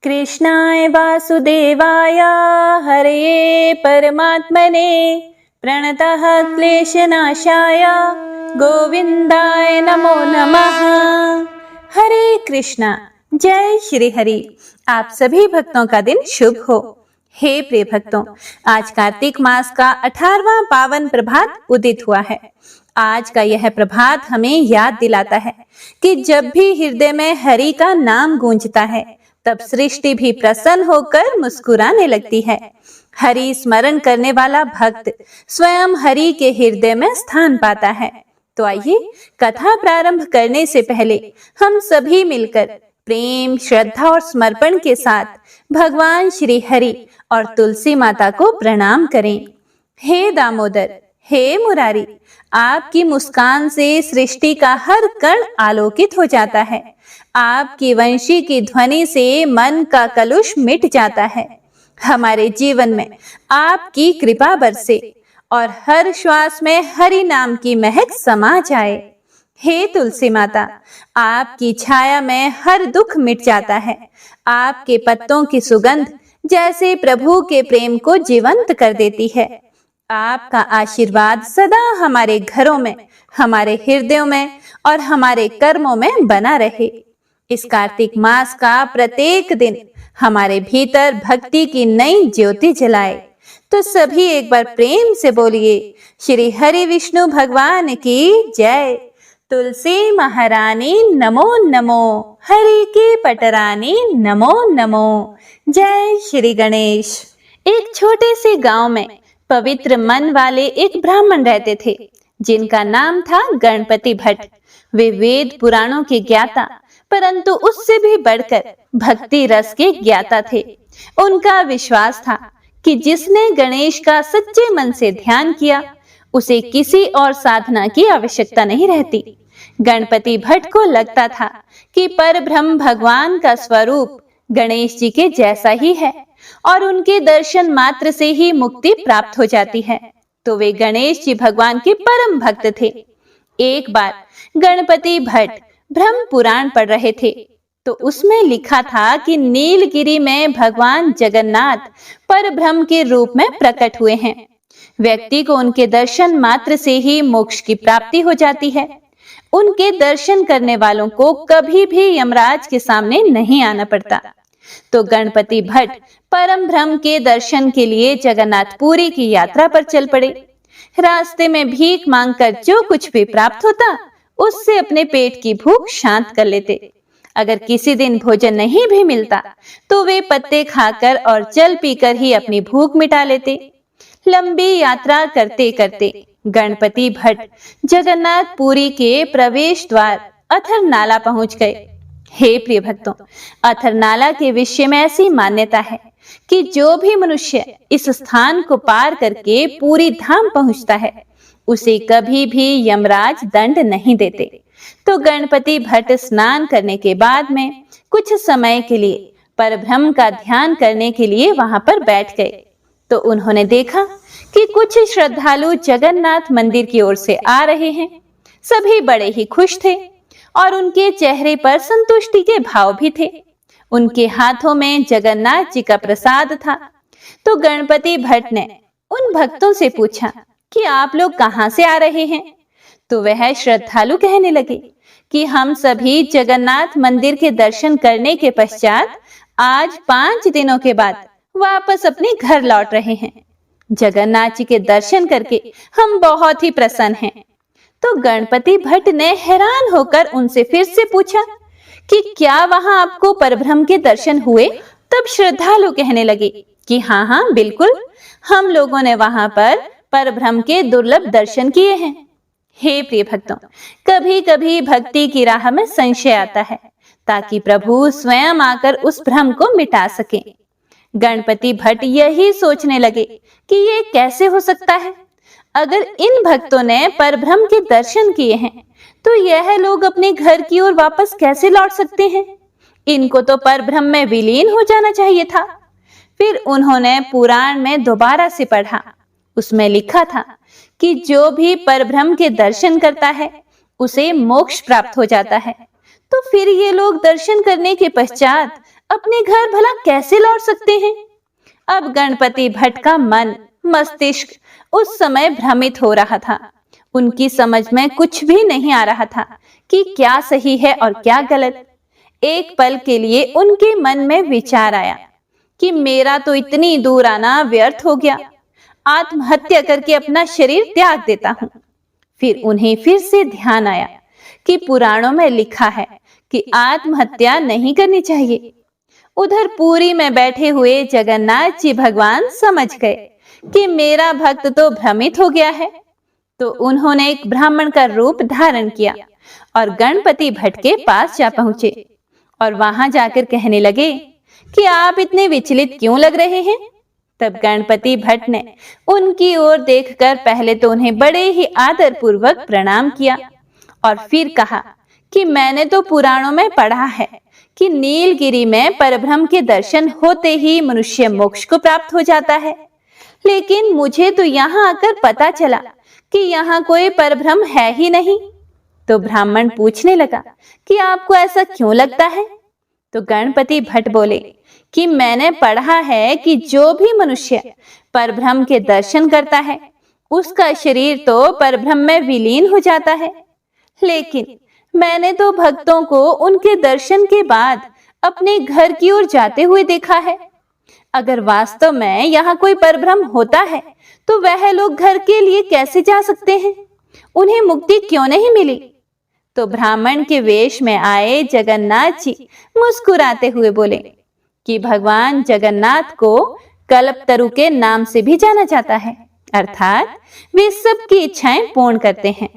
कृष्णाय वासुदेवाय हरे परमात्मने प्रणतः क्लेशनाशाय गोविंदाय नमो नमः। हरे कृष्णा। जय श्री हरि। आप सभी भक्तों का दिन शुभ हो। हे प्रिय भक्तों, आज कार्तिक मास का 18वां पावन प्रभात उदित हुआ है। आज का यह प्रभात हमें याद दिलाता है कि जब भी हृदय में हरि का नाम गूंजता है तब सृष्टि भी प्रसन्न होकर मुस्कुराने लगती है। हरि स्मरण करने वाला भक्त स्वयं हरि के हृदय में स्थान पाता है। तो आइए कथा प्रारंभ करने से पहले हम सभी मिलकर प्रेम, श्रद्धा और समर्पण के साथ भगवान श्री हरि और तुलसी माता को प्रणाम करें। हे दामोदर, हे मुरारी, आपकी मुस्कान से सृष्टि का हर कण आलोकित हो जाता है। आपकी वंशी की ध्वनि से मन का कलुष मिट जाता है। हमारे जीवन में आपकी कृपा बरसे और हर श्वास में हरि नाम की महक समा जाए। हे तुलसी माता, आपकी छाया में हर दुख मिट जाता है। आपके पत्तों की सुगंध जैसे प्रभु के प्रेम को जीवंत कर देती है। आपका आशीर्वाद सदा हमारे घरों में, हमारे हृदयों में और हमारे कर्मों में बना रहे। इस कार्तिक मास का प्रत्येक दिन हमारे भीतर भक्ति की नई ज्योति जलाए। तो सभी एक बार प्रेम से बोलिए, श्री हरि विष्णु भगवान की जय। तुलसी महारानी नमो नमो, हरि की पटरानी नमो नमो। जय श्री गणेश। एक छोटे से गांव में पवित्र मन वाले एक ब्राह्मण रहते थे जिनका नाम था गणपति भट्ट। वे वेद पुराणों के ज्ञाता, परंतु उससे भी बढ़कर भक्ति रस के ज्ञाता थे। उनका विश्वास था कि जिसने गणेश का सच्चे मन से ध्यान किया उसे किसी और साधना की आवश्यकता नहीं रहती। गणपति भट्ट को लगता था कि परब्रह्म भगवान का स्वरूप गणेश जी के जैसा ही है और उनके दर्शन मात्र से ही मुक्ति प्राप्त हो जाती है। तो वे गणेश जी भगवान के परम भक्त थे। एक बार गणपति भट्ट ब्रह्म पुराण पढ़ रहे थे तो उसमें लिखा था कि नीलगिरी में भगवान जगन्नाथ परब्रह्म के रूप में प्रकट हुए हैं। व्यक्ति को उनके दर्शन मात्र से ही मोक्ष की प्राप्ति हो जाती है। उनके दर्शन करने वालों को कभी भी यमराज के सामने नहीं आना पड़ता। तो गणपति भट्ट परम ब्रह्म के दर्शन के लिए जगन्नाथपुरी की यात्रा पर चल पड़े। रास्ते में भीख मांगकर जो कुछ भी प्राप्त होता उससे अपने पेट की भूख शांत कर लेते। अगर किसी दिन भोजन नहीं भी मिलता तो वे पत्ते खाकर और जल पीकर ही अपनी भूख मिटा लेते। लंबी यात्रा करते करते गणपति भट्ट जगन्नाथपुरी के प्रवेश द्वार अथरनाला पहुंच गए। हे प्रिय भक्तों, अथरनाला के विषय में ऐसी मान्यता है कि जो भी मनुष्य इस स्थान को पार करके पूरी धाम पहुंचता है उसे कभी भी यमराज दंड नहीं देते। तो गणपति भट्ट स्नान करने के बाद में कुछ समय के लिए परब्रह्म का ध्यान करने के लिए वहां पर बैठ गए। तो उन्होंने देखा कि कुछ श्रद्धालु जगन्नाथ मंदिर की ओर से आ रहे हैं। सभी बड़े ही खुश थे और उनके चेहरे पर संतुष्टि के भाव भी थे। उनके हाथों में जगन्नाथ जी का प्रसाद था। तो गणपति भट्ट ने उन भक्तों से पूछा कि आप लोग कहां से आ रहे हैं? तो वह श्रद्धालु कहने लगे कि हम सभी जगन्नाथ मंदिर के दर्शन करने के पश्चात आज 5 दिनों के बाद वापस अपने घर लौट रहे हैं। जगन्नाथ जी के दर्शन करके हम बहुत ही प्रसन्न हैं। तो गणपति भट्ट ने हैरान होकर उनसे फिर से पूछा कि क्या वहां आपको परब्रह्म के दर्शन हुए? तब श्रद्धालु कहने लगे कि हाँ हाँ बिल्कुल, हम लोगों ने वहां पर परब्रह्म के दुर्लभ दर्शन किए हैं। हे प्रिय भक्तों, कभी कभी भक्ति की राह में संशय आता है ताकि प्रभु स्वयं आकर उस भ्रम को मिटा सके। गणपति भट्ट यही सोचने लगे कि ये कैसे हो सकता है। अगर इन भक्तों ने परब्रह्म के दर्शन किए हैं तो यह लोग अपने घर की ओर वापस कैसे लौट सकते हैं? इनको तो परब्रह्म में विलीन हो जाना चाहिए था। फिर उन्होंने पुराण में दोबारा से पढ़ा। उसमें लिखा था कि जो भी परब्रह्म के दर्शन करता है उसे मोक्ष प्राप्त हो जाता है। तो फिर ये लोग दर्शन करने के पश्चात अपने घर भला कैसे लौट सकते हैं? अब गणपति भट्ट का मन मस्तिष्क उस समय भ्रमित हो रहा था। उनकी समझ में कुछ भी नहीं आ रहा था कि क्या सही है और क्या गलत। एक पल के लिए उनके मन में विचार आया कि मेरा तो इतनी दूर आना व्यर्थ हो गया, आत्महत्या करके अपना शरीर त्याग देता हूं। फिर उन्हें फिर से ध्यान आया कि पुराणों में लिखा है कि आत्महत्या नहीं करनी चाहिए। उधर पुरी में बैठे हुए जगन्नाथ जी भगवान समझ गए कि मेरा भक्त तो भ्रमित हो गया है, तो उन्होंने एक ब्राह्मण का रूप धारण किया और गणपति भट्ट के पास जा पहुंचे और वहां जाकर कहने लगे कि आप इतने विचलित क्यों लग रहे हैं? तब गणपति भट्ट ने उनकी ओर देखकर पहले तो उन्हें बड़े ही आदर पूर्वक प्रणाम किया और फिर कहा कि मैंने तो पुराणों में पढ़ा है कि नीलगिरी में परब्रह्म के दर्शन होते ही मनुष्य मोक्ष को प्राप्त हो जाता है, लेकिन मुझे तो यहाँ आकर पता चला कि यहाँ कोई परब्रह्म है ही नहीं। तो ब्राह्मण पूछने लगा कि आपको ऐसा क्यों लगता है? तो गणपति भट्ट बोले कि मैंने पढ़ा है कि जो भी मनुष्य परब्रह्म के दर्शन करता है उसका शरीर तो परब्रह्म में विलीन हो जाता है, लेकिन मैंने तो भक्तों को उनके दर्शन के बाद अपने घर की ओर जाते हुए देखा है। अगर वास्तव में यहाँ कोई परब्रह्म होता है तो वह लोग घर के लिए कैसे जा सकते हैं? उन्हें मुक्ति क्यों नहीं मिली? तो ब्राह्मण के वेश में आए जगन्नाथ जी मुस्कुराते हुए बोले कि भगवान जगन्नाथ को कल्पतरु के नाम से भी जाना जाता है, अर्थात वे सबकी इच्छाएं पूर्ण करते हैं।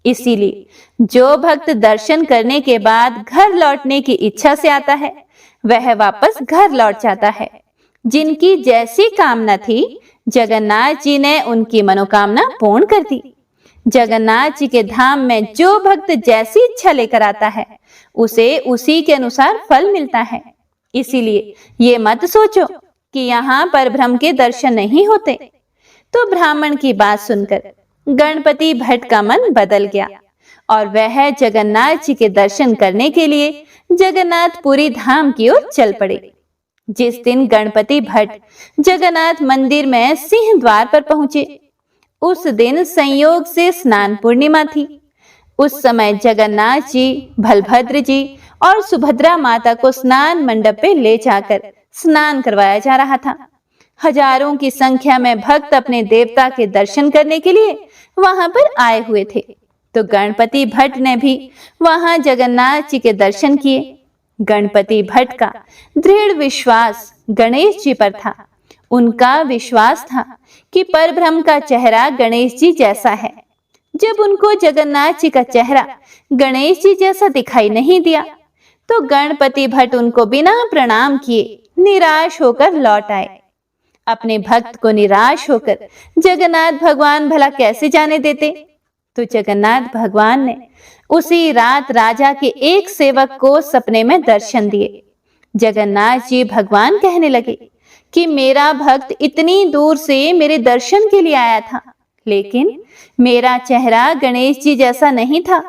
इसीलिए जो भक्त दर्शन करने के बाद घर लौटने की इच्छा से आता है वह वापस घर लौट जाता है। जिनकी जैसी कामना थी जगन्नाथ जी ने उनकी मनोकामना पूर्ण कर दी। जगन्नाथ जी के धाम में जो भक्त जैसी इच्छा लेकर आता है उसे उसी के अनुसार फल मिलता है। इसीलिए ये मत सोचो कि यहाँ परब्रह्म के दर्शन नहीं होते। तो ब्राह्मण की बात सुनकर गणपति भट्ट का मन बदल गया और वह जगन्नाथ जी के दर्शन करने के लिए जगन्नाथपुरी धाम की ओर चल पड़े। जिस दिन गणपति भट्ट जगन्नाथ मंदिर में सिंह द्वार पर पहुंचे उस दिन संयोग से स्नान पूर्णिमा थी। उस समय जगन्नाथ जी, बलभद्र जी और सुभद्रा माता को स्नान मंडप पे ले जाकर स्नान करवाया जा रहा था। हजारों की संख्या में भक्त अपने देवता के दर्शन करने के लिए वहां पर आए हुए थे। तो गणपति भट्ट ने भी वहां जगन्नाथ जी के दर्शन किए। गणपति भट्ट का दृढ़ विश्वास गणेश जी पर था। उनका विश्वास था कि परब्रह्म का चेहरा गणेश जी जैसा है। जब उनको जगन्नाथ जी का चेहरा गणेश जी जैसा दिखाई नहीं दिया तो गणपति भट्ट उनको बिना प्रणाम किए निराश होकर लौट आए। अपने भक्त को निराश होकर जगन्नाथ भगवान भला कैसे जाने देते? तो जगन्नाथ भगवान ने उसी रात राजा के एक सेवक को सपने में दर्शन दिए। जगन्नाथ जी भगवान कहने लगे कि मेरा भक्त इतनी दूर से मेरे दर्शन के लिए आया था, लेकिन मेरा चेहरा गणेश जी जैसा नहीं था,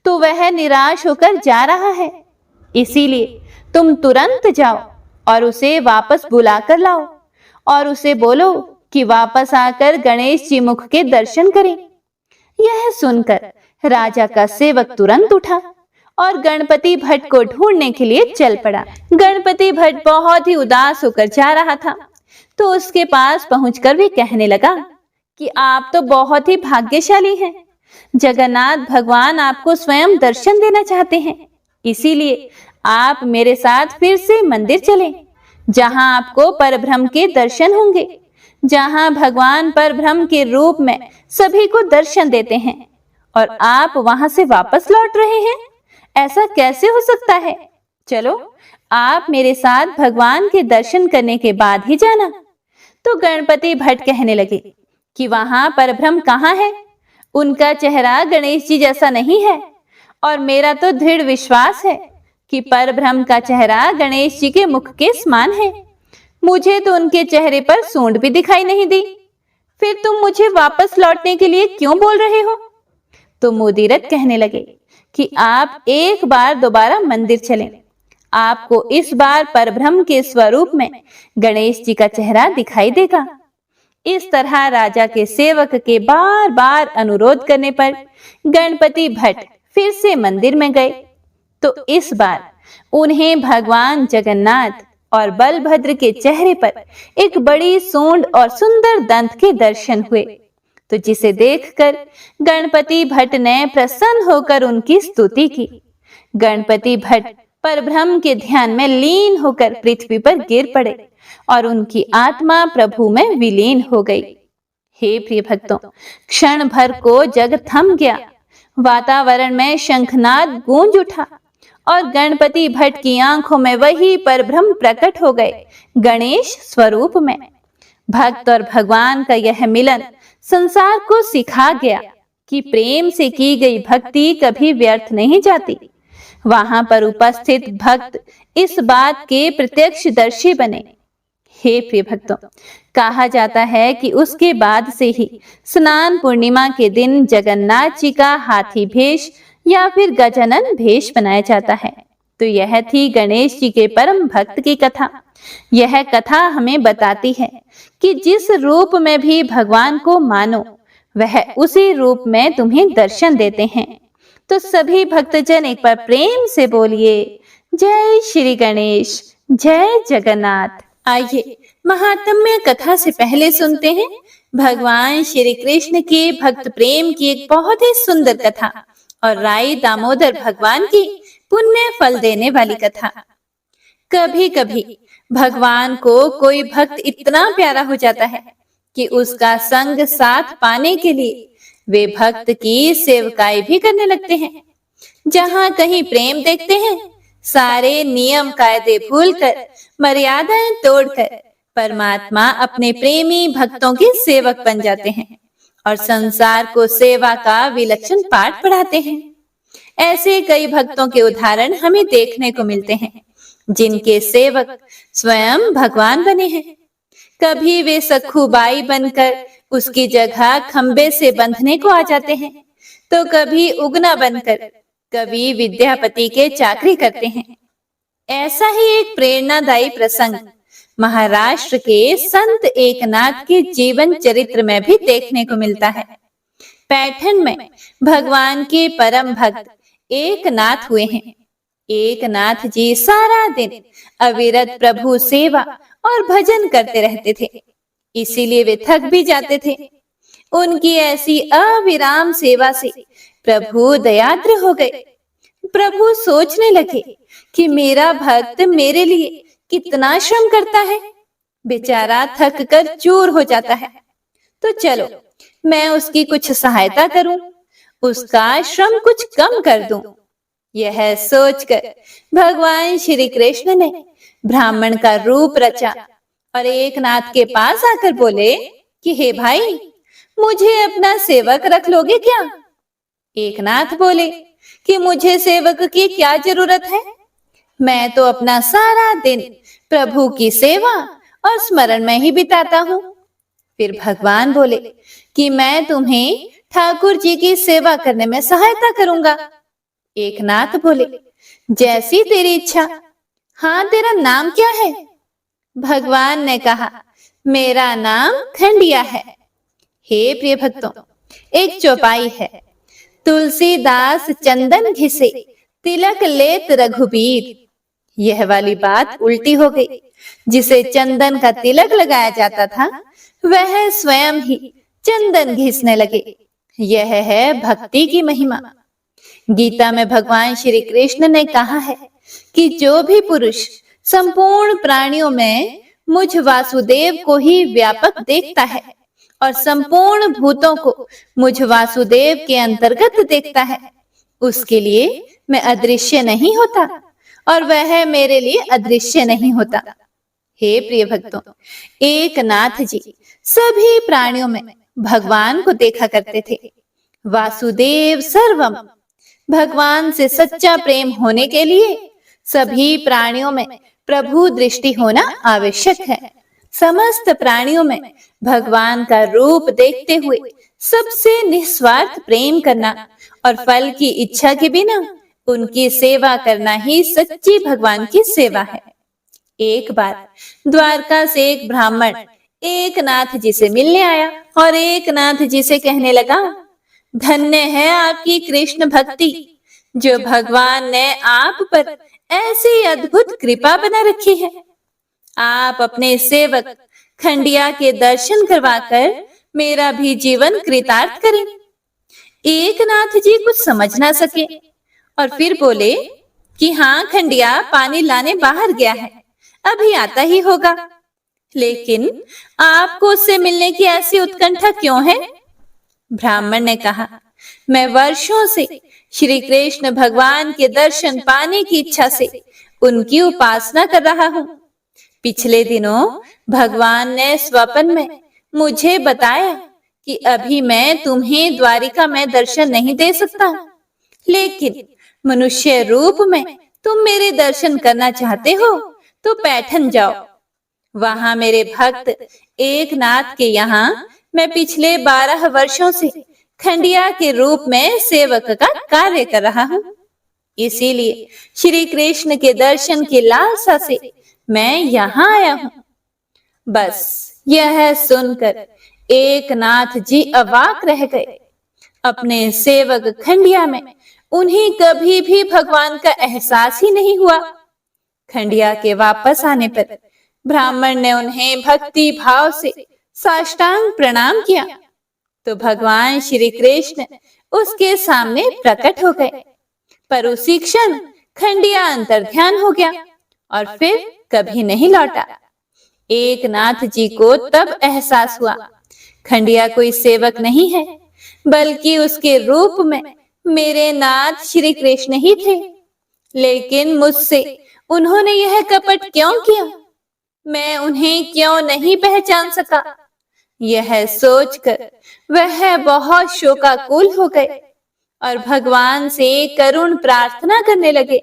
तो वह निराश होकर जा रहा है। इसीलिए तुम तुरंत जाओ और उसे वापस बुला कर लाओ और उसे बोलो कि वापस आकर गणेश जी मुख के दर्शन करें। यह सुनकर राजा का सेवक तुरंत उठा और गणपति भट्ट को ढूंढने के लिए चल पड़ा। गणपति भट्ट बहुत ही उदास होकर जा रहा था, तो उसके पास पहुंचकर भी कहने लगा कि आप तो बहुत ही भाग्यशाली हैं। जगन्नाथ भगवान आपको स्वयं दर्शन देना चाहते हैं, इसीलिए आप मेरे साथ फिर से मंदिर चलें, जहां आपको परब्रह्म के दर्शन होंगे, जहां भगवान परब्रह्म के रूप में सभी को दर्शन देते हैं और आप वहां से वापस लौट रहे हैं। ऐसा कैसे हो सकता है? चलो आप मेरे साथ भगवान के दर्शन करने के बाद ही जाना। तो गणपति भट्ट कहने लगे कि वहां परब्रह्म कहाँ है? उनका चेहरा गणेश जी जैसा नहीं है और मेरा तो दृढ़ विश्वास है कि परब्रह्म का चेहरा गणेश जी के मुख के समान है। मुझे तो उनके चेहरे पर सूंड भी दिखाई नहीं दी। फिर तुम मुझे वापस लौटने के लिए क्यों बोल रहे हो? तो मुदीरत कहने लगे कि आप एक बार दोबारा मंदिर चलें। आपको इस बार परब्रह्म के स्वरूप में गणेश जी का चेहरा दिखाई देगा। इस तरह राजा के सेवक के बार बार अनुरोध करने पर गणपति भट्ट फिर से मंदिर में गए। तो इस बार उन्हें भगवान जगन्नाथ और बलभद्र के चेहरे पर एक बड़ी सूंड और सुंदर दंत के दर्शन हुए। तो जिसे देखकर गणपति भट्ट ने प्रसन्न होकर उनकी स्तुति की। गणपति भट्ट परब्रह्म के ध्यान में लीन होकर पृथ्वी पर गिर पड़े और उनकी आत्मा प्रभु में विलीन हो गई। हे प्रिय भक्तों, क्षण भर को जग थम गया। वातावरण में शंखनाद गूंज उठा और गणपति भट्ट की आंखों में वही परब्रह्म प्रकट हो गए, गणेश स्वरूप में। भक्त और भगवान का यह मिलन संसार को सिखा गया कि प्रेम से की गई भक्ति कभी व्यर्थ नहीं जाती। वहां पर उपस्थित भक्त इस बात के प्रत्यक्षदर्शी बने। हे प्रिय भक्तों, कहा जाता है कि उसके बाद से ही स्नान पूर्णिमा के दिन जगन्नाथ जी का हाथी भेष या फिर गजानन भेष बनाया जाता है। तो यह थी गणेश जी के परम भक्त की कथा। यह कथा हमें बताती है कि जिस रूप में भी भगवान को मानो, वह उसी रूप में तुम्हें दर्शन देते हैं। तो सभी भक्तजन एक बार प्रेम से बोलिए, जय श्री गणेश, जय जगन्नाथ। आइए महात्म्य कथा से पहले सुनते हैं भगवान श्री कृष्ण के भक्त प्रेम की एक बहुत ही सुंदर कथा और राई दामोदर भगवान की पुण्य फल देने वाली कथा। कभी कभी भगवान को कोई भक्त इतना प्यारा हो जाता है कि उसका संग साथ पाने के लिए वे भक्त की सेवकाई भी करने लगते हैं। जहां कहीं प्रेम देखते हैं, सारे नियम कायदे भूलकर, मर्यादाएं तोड़कर परमात्मा अपने प्रेमी भक्तों के सेवक बन जाते हैं और संसार को सेवा का विलक्षण पाठ पढ़ाते हैं। ऐसे कई भक्तों के उदाहरण हमें देखने को मिलते हैं, जिनके सेवक स्वयं भगवान बने हैं। कभी वे सखुबाई बनकर उसकी जगह खंबे से बंधने को आ जाते हैं, तो कभी उगना बनकर कभी विद्यापति के चाकरी करते हैं। ऐसा ही एक प्रेरणादायी प्रसंग महाराष्ट्र के संत एकनाथ के जीवन चरित्र में भी देखने को मिलता है। पैठण में भगवान के परम भक्त एकनाथ हुए हैं। एकनाथ जी सारा दिन अविरत प्रभु सेवा और भजन करते रहते थे, इसीलिए वे थक भी जाते थे। उनकी ऐसी अविराम सेवा से प्रभु दयाद्र हो गए। प्रभु सोचने लगे कि मेरा भक्त मेरे लिए कितना श्रम करता है, बेचारा थक कर चूर हो जाता है, तो चलो मैं उसकी कुछ सहायता करूं, उसका श्रम कुछ कम कर दूं। यह सोचकर भगवान श्री कृष्ण ने ब्राह्मण का रूप रचा और एकनाथ के पास आकर बोले कि हे भाई, मुझे अपना सेवक रख लोगे क्या? एकनाथ बोले कि मुझे सेवक की क्या जरूरत है, मैं तो अपना सारा दिन प्रभु की सेवा और स्मरण में ही बिताता हूँ। फिर भगवान बोले कि मैं तुम्हें ठाकुर जी की सेवा करने में सहायता करूंगा। एकनाथ बोले, जैसी तेरी इच्छा। हाँ, तेरा नाम क्या है? भगवान ने कहा, मेरा नाम खंडिया है। हे प्रिय भक्तों, एक चौपाई है, तुलसीदास चंदन घिसे तिलक लेत रघुबीर। यह वाली बात उल्टी हो गई। जिसे चंदन का तिलक लगाया जाता था, वह स्वयं ही चंदन घिसने लगे। यह है भक्ति की महिमा। गीता में भगवान श्री कृष्ण ने कहा है कि जो भी पुरुष संपूर्ण प्राणियों में मुझ वासुदेव को ही व्यापक देखता है और संपूर्ण भूतों को मुझ वासुदेव के अंतर्गत देखता है, उसके लिए मैं अदृश्य नहीं होता और वह मेरे लिए अदृश्य नहीं होता। हे प्रिय भक्तों, एकनाथ जी सभी प्राणियों में भगवान को देखा करते थे। वासुदेव सर्वम। भगवान से सच्चा प्रेम होने के लिए सभी प्राणियों में प्रभु दृष्टि होना आवश्यक है। समस्त प्राणियों में भगवान का रूप देखते हुए सबसे निस्वार्थ प्रेम करना और फल की इच्छा के बिना उनकी सेवा करना ही सच्ची भगवान की सेवा है। एक बार द्वारका से एक ब्राह्मण एक नाथ जी से मिलने आया और एक नाथ जी से कहने लगा, धन्य है आपकी कृष्ण भक्ति, जो भगवान ने आप पर ऐसी अद्भुत कृपा बना रखी है। आप अपने सेवक खंडिया के दर्शन करवाकर मेरा भी जीवन कृतार्थ करें। एक नाथ जी कुछ समझ ना सके और फिर बोले कि हाँ, खंडिया पानी लाने बाहर गया है, अभी आता ही होगा। लेकिन आपको उससे मिलने की ऐसी उत्कंठा क्यों है? ब्राह्मण ने कहा, मैं वर्षों से श्री कृष्ण भगवान के दर्शन पाने की इच्छा से उनकी उपासना कर रहा हूँ। पिछले दिनों भगवान ने स्वप्न में मुझे बताया कि अभी मैं तुम्हें द्वारिका में दर्शन नहीं दे सकता, लेकिन मनुष्य रूप में तुम मेरे दर्शन करना चाहते हो तो पैठन जाओ। वहां मेरे भक्त एक नाथ के यहाँ मैं पिछले 12 वर्षों से खंडिया के रूप में सेवक का कार्य कर रहा हूँ। इसीलिए श्री कृष्ण के दर्शन की लालसा से मैं यहाँ आया हूँ। बस यह सुनकर एक नाथ जी अवाक रह गए। अपने सेवक खंडिया में उन्हें कभी भी भगवान का एहसास ही नहीं हुआ। खंडिया के वापस आने पर ब्राह्मण ने उन्हें भक्ति भाव से साष्टांग प्रणाम किया तो भगवान श्री कृष्ण उसके सामने प्रकट हो गए। पर उसी क्षण खंडिया अंतर्ध्यान हो गया और फिर कभी नहीं लौटा। एक नाथ जी को तब एहसास हुआ, खंडिया कोई सेवक नहीं है, बल्कि उसके रूप में मेरे नाथ श्री कृष्ण ही थे। लेकिन मुझसे उन्होंने यह कपट क्यों किया? मैं उन्हें क्यों नहीं पहचान सका? यह सोचकर वह बहुत शोकाकुल हो गए और भगवान से करुण प्रार्थना करने लगे।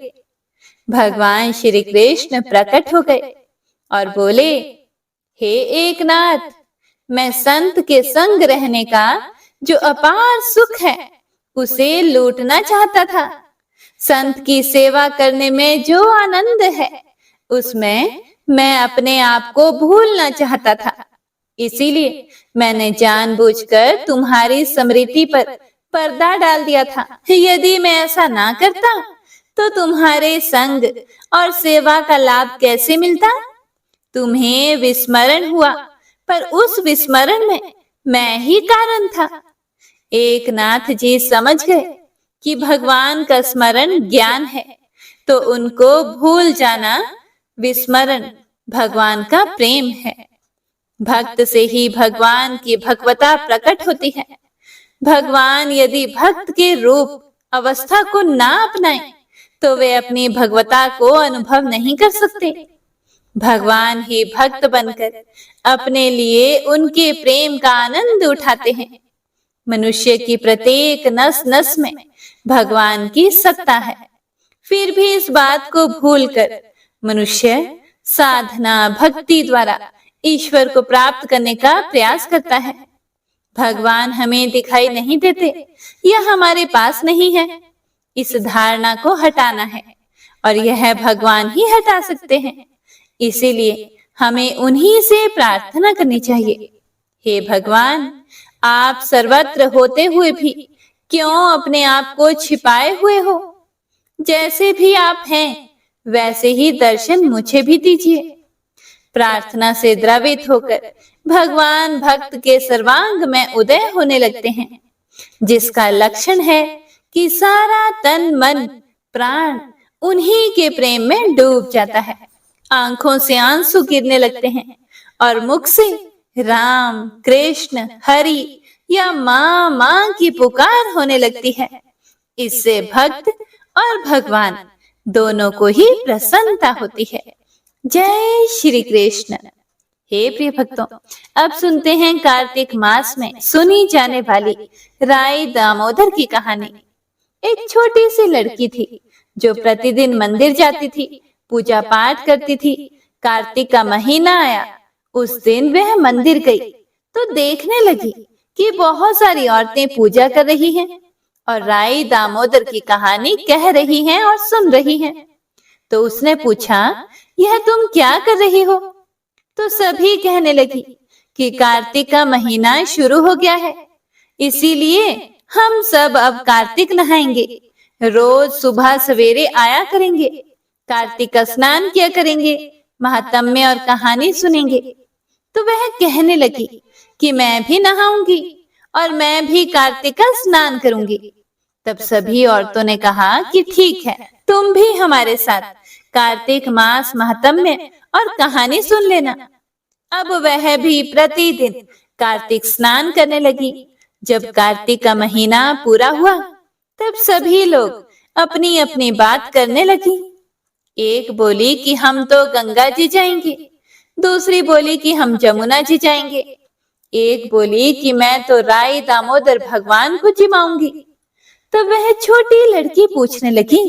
भगवान श्री कृष्ण प्रकट हो गए और बोले, हे एकनाथ, मैं संत के संग रहने का जो अपार सुख है उसे लूटना चाहता था। संत की सेवा करने में जो आनंद है उसमें मैं अपने आप को भूलना चाहता था। इसीलिए मैंने जानबूझकर तुम्हारी स्मृति पर पर्दा डाल दिया था। यदि मैं ऐसा ना करता तो तुम्हारे संग और सेवा का लाभ कैसे मिलता? तुम्हें विस्मरण हुआ, पर उस विस्मरण में मैं ही कारण था। एक नाथ जी समझ गए कि भगवान का स्मरण ज्ञान है, तो उनको भूल जाना विस्मरण भगवान का प्रेम है। भक्त से ही भगवान की भगवता प्रकट होती है। भगवान यदि भक्त के रूप अवस्था को ना अपनाए तो वे अपनी भगवता को अनुभव नहीं कर सकते। भगवान ही भक्त बनकर अपने लिए उनके प्रेम का आनंद उठाते हैं। मनुष्य की प्रत्येक नस नस में भगवान की सत्ता है, फिर भी इस बात को भूलकर मनुष्य साधना भक्ति द्वारा ईश्वर को प्राप्त करने का प्रयास करता है। भगवान हमें दिखाई नहीं देते या हमारे पास नहीं है, इस धारणा को हटाना है और यह भगवान ही हटा सकते हैं। इसीलिए हमें उन्हीं से प्रार्थना करनी चाहिए, हे भगवान, आप सर्वत्र होते हुए भी क्यों अपने आप को छिपाए हुए हो? जैसे भी आप हैं वैसे ही दर्शन मुझे भी दीजिए। प्रार्थना से द्रवित होकर भगवान भक्त के सर्वांग में उदय होने लगते हैं, जिसका लक्षण है कि सारा तन मन प्राण उन्हीं के प्रेम में डूब जाता है। आंखों से आंसू गिरने लगते हैं और मुख से राम कृष्ण हरि या माँ माँ की पुकार होने लगती है। इससे भक्त और भगवान दोनों को ही प्रसन्नता होती है। जय श्री कृष्ण। हे प्रिय भक्तों, अब सुनते हैं कार्तिक मास में सुनी जाने वाली राई दामोदर की कहानी। एक छोटी सी लड़की थी जो प्रतिदिन मंदिर जाती थी, पूजा पाठ करती थी। कार्तिक का महीना आया, उस दिन वह मंदिर गई तो देखने लगी कि बहुत सारी औरतें पूजा कर रही हैं और राई दामोदर की कहानी कह रही हैं और सुन रही हैं। तो उसने पूछा, यह तुम क्या कर रही हो? तो सभी कहने लगी कि कार्तिक का महीना शुरू हो गया है, इसीलिए हम सब अब कार्तिक नहाएंगे। रोज सुबह सवेरे आया करेंगे, कार्तिक का स्नान किया करेंगे, महात्म्य और कहानी सुनेंगे। तो वह कहने लगी कि मैं भी नहाऊंगी और मैं भी कार्तिक का स्नान करूंगी। तब सभी औरतों ने कहा कि ठीक है, तुम भी हमारे साथ कार्तिक मास महात्म्य और कहानी सुन लेना। अब वह भी प्रतिदिन कार्तिक स्नान करने लगी। जब कार्तिक का महीना पूरा हुआ, तब सभी लोग अपनी अपनी बात करने लगी। एक बोली कि हम तो गंगा जी जाएंगे, दूसरी बोली कि हम जमुना जी जाएंगे, एक बोली कि मैं तो राई दामोदर भगवान को जिमाऊंगी। तब वह छोटी लड़की पूछने लगी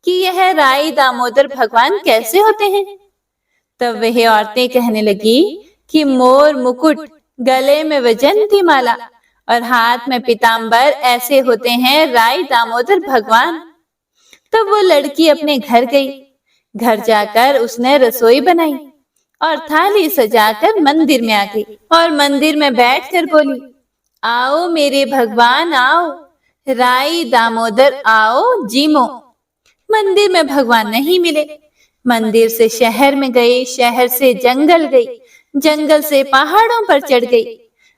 कि यह राई दामोदर भगवान कैसे होते हैं? तब वह औरतें कहने लगी कि मोर मुकुट, गले में वैजयंती माला और हाथ में पीताम्बर, ऐसे होते हैं राई दामोदर भगवान। तब वो लड़की अपने घर गई। घर जाकर उसने रसोई बनाई और थाली सजाकर मंदिर में आ गई और मंदिर में बैठकर बोली, आओ मेरे भगवान आओ, राई दामोदर आओ जीमो। मंदिर में भगवान नहीं मिले। मंदिर से शहर में गई, शहर से जंगल गई, जंगल से पहाड़ों पर चढ़ गई।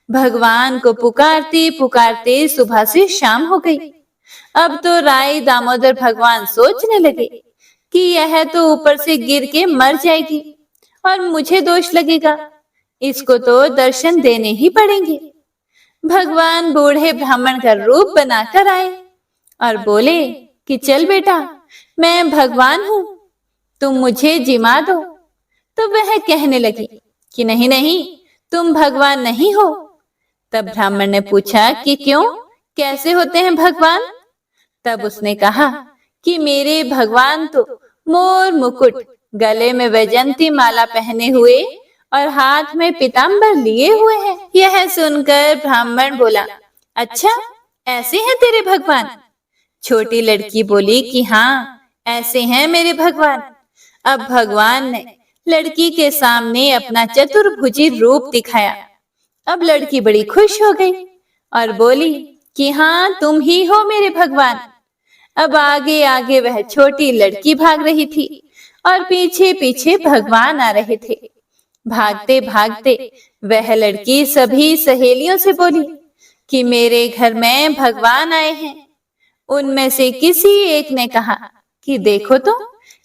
भगवान को पुकारते पुकारते सुबह से शाम हो गई। अब तो राई दामोदर भगवान सोचने लगे कि यह तो ऊपर से गिर के मर जाएगी और मुझे दोष लगेगा, इसको तो दर्शन देने ही पड़ेंगे। भगवान बूढ़े ब्राह्मण का रूप बनाकर आए और बोले कि चल बेटा, मैं भगवान हूँ, तुम मुझे जिमा दो। तो वह कहने लगी कि नहीं नहीं, तुम भगवान नहीं हो। तब ब्राह्मण ने पूछा कि क्यों, कैसे होते हैं भगवान? तब उसने कहा कि मेरे भगवान तो मोर मुकुट, गले में वैजयंती माला पहने हुए और हाथ में पीताम्बर लिए हुए हैं। यह सुनकर ब्राह्मण बोला, अच्छा ऐसे हैं तेरे भगवान? छोटी लड़की बोली कि हाँ, ऐसे हैं मेरे भगवान। अब भगवान ने लड़की के सामने अपना चतुर्भुजी रूप दिखाया। अब लड़की बड़ी खुश हो गई और बोली कि हाँ, तुम ही हो मेरे भगवान। अब आगे आगे वह छोटी लड़की भाग रही थी और पीछे पीछे भगवान आ रहे थे। भागते भागते वह लड़की सभी सहेलियों से बोली कि मेरे घर में भगवान आए हैं। उनमें से किसी एक ने कहा कि देखो तो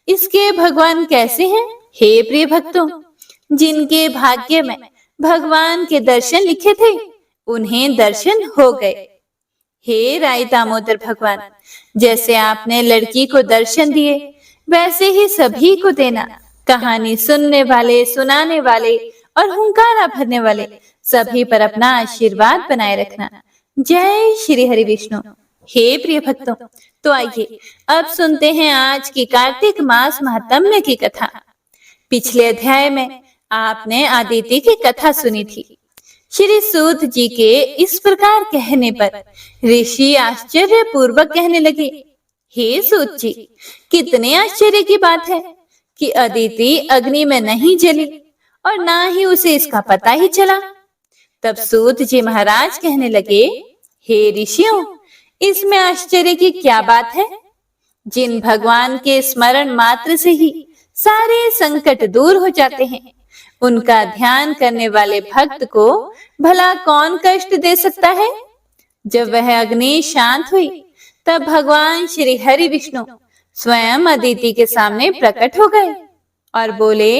इसके भगवान कैसे हैं। हे प्रिय भक्तों, जिनके भाग्य में भगवान के दर्शन लिखे थे, उन्हें दर्शन हो गए। हे राई दामोदर भगवान, जैसे आपने लड़की को दर्शन दिए, वैसे ही सभी को देना। कहानी सुनने वाले, सुनाने वाले और हुंकारा भरने वाले सभी पर अपना आशीर्वाद बनाए रखना। जय श्री हरि विष्णु। हे प्रिय भक्तों, तो आइए अब सुनते हैं आज की कार्तिक मास महात्म्य की कथा। पिछले अध्याय में आपने अदिति की कथा सुनी थी। श्री सूत जी के इस प्रकार कहने पर ऋषि आश्चर्य पूर्वक कहने लगे, हे सूत जी, कितने आश्चर्य की बात है कि अदिति अग्नि में नहीं जली और ना ही उसे इसका पता ही चला। तब सूत जी महाराज कहने लगे, हे ऋषियों, इसमें आश्चर्य की क्या बात है? जिन भगवान के स्मरण मात्र से ही सारे संकट दूर हो जाते हैं, उनका ध्यान करने वाले भक्त को भला कौन कष्ट दे सकता है? जब वह अग्नि शांत हुई, तब भगवान श्री हरि विष्णु स्वयं अदिति के सामने प्रकट हो गए और बोले,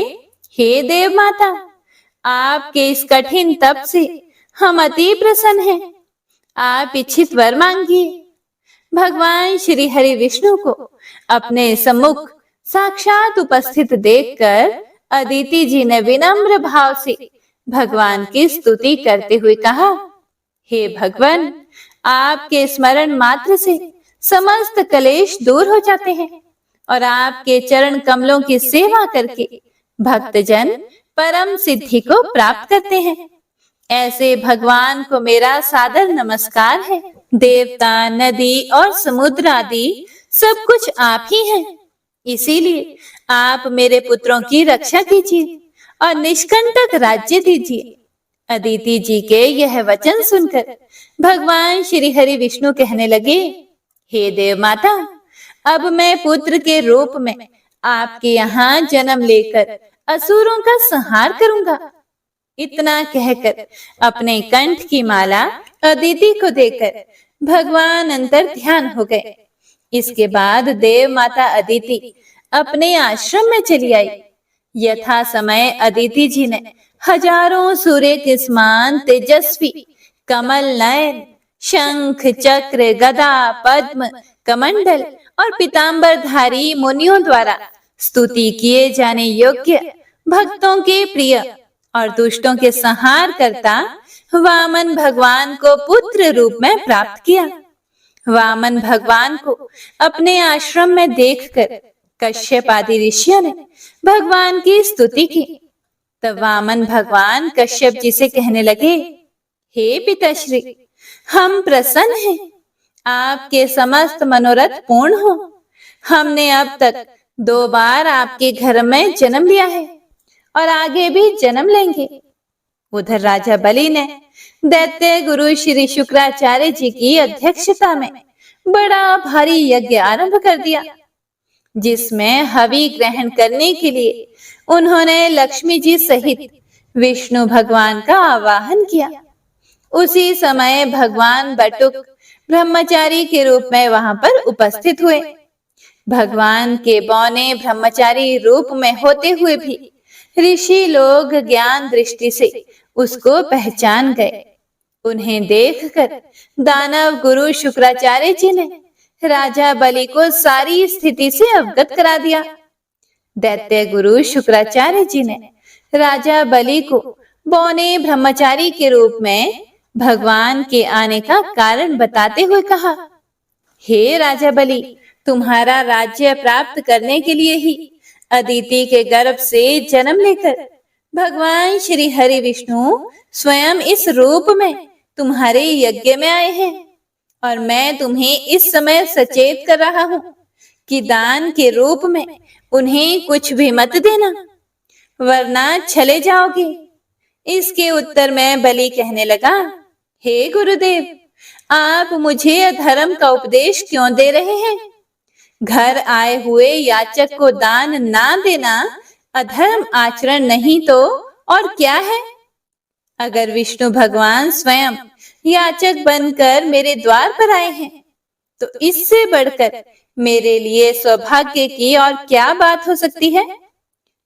हे देव माता, आपके इस कठिन तप से हम अति प्रसन्न हैं। आप इच्छित वर मांगिए। भगवान श्री हरि विष्णु को अपने सम्मुख साक्षात उपस्थित देखकर अदिति जी ने विनम्र भाव से भगवान की स्तुति करते हुए कहा, हे भगवान, आपके स्मरण मात्र से समस्त कलेश दूर हो जाते हैं और आपके चरण कमलों की सेवा करके भक्तजन परम सिद्धि को प्राप्त करते हैं। ऐसे भगवान को मेरा सादर नमस्कार है। देवता, नदी और समुद्र आदि सब कुछ आप ही हैं। इसीलिए आप मेरे पुत्रों की रक्षा कीजिए और निष्कंटक राज्य दीजिए। अदिति जी के यह वचन सुनकर भगवान श्री हरि विष्णु कहने लगे, हे देव माता, अब मैं पुत्र के रूप में आपके यहाँ जन्म लेकर असुरों का संहार करूंगा। इतना कहकर अपने कंठ की माला अदिति को देकर भगवान अंतर ध्यान हो गए। इसके बाद देव माता अदिति अपने आश्रम में चली आई। यथा समय अदिति जी ने हजारों सूर्य के समान तेजस्वी कमल नयन, शंख, चक्र, गदा, पद्म, कमंडल और पीतांबरधारी मुनियों द्वारा स्तुति किए जाने योग्य, भक्तों के प्रिय और दुष्टों के संहार करता वामन भगवान को पुत्र रूप में प्राप्त किया। वामन भगवान को अपने आश्रम में देखकर कश्यप आदि ऋषियों ने भगवान की स्तुति की। तब वामन भगवान कश्यप जी से कहने लगे, हे पिताश्री, हम प्रसन्न हैं, आपके समस्त मनोरथ पूर्ण हो। हमने अब तक 2 बार आपके घर में जन्म लिया है और आगे भी जन्म लेंगे। उधर राजा बलि ने दैत्य गुरु श्री शुक्राचार्य जी की अध्यक्षता में बड़ा भारी यज्ञ आरंभ कर दिया, जिसमें हवि ग्रहण करने के लिए उन्होंने लक्ष्मी जी सहित विष्णु भगवान का आवाहन किया। उसी समय भगवान बटुक ब्रह्मचारी के रूप में वहां पर उपस्थित हुए। भगवान के बौने ब्रह्मचारी रूप में होते हुए भी ऋषि लोग ज्ञान दृष्टि से उसको पहचान गए। उन्हें देखकर दानव गुरु शुक्राचार्य जी ने राजा बलि को सारी स्थिति से अवगत करा दिया। दैत्य गुरु शुक्राचार्य जी ने राजा बलि को बौने ब्रह्मचारी के रूप में भगवान के आने का कारण बताते हुए कहा, हे राजा बलि, तुम्हारा राज्य प्राप्त करने के लिए ही अदिति के गर्भ से जन्म लेकर भगवान श्री हरि विष्णु स्वयं इस रूप में तुम्हारे यज्ञ में आए हैं। और मैं तुम्हें इस समय सचेत कर रहा हूं कि दान के रूप में उन्हें कुछ भी मत देना, वरना चले जाओगे। इसके उत्तर में बलि कहने लगा, हे गुरुदेव, आप मुझे अधर्म का उपदेश क्यों दे रहे हैं? घर आए हुए याचक को दान ना देना अधर्म आचरण नहीं तो और क्या है? अगर विष्णु भगवान स्वयं याचक बनकर मेरे द्वार पर आए हैं, तो इससे बढ़कर मेरे लिए सौभाग्य की और क्या बात हो सकती है?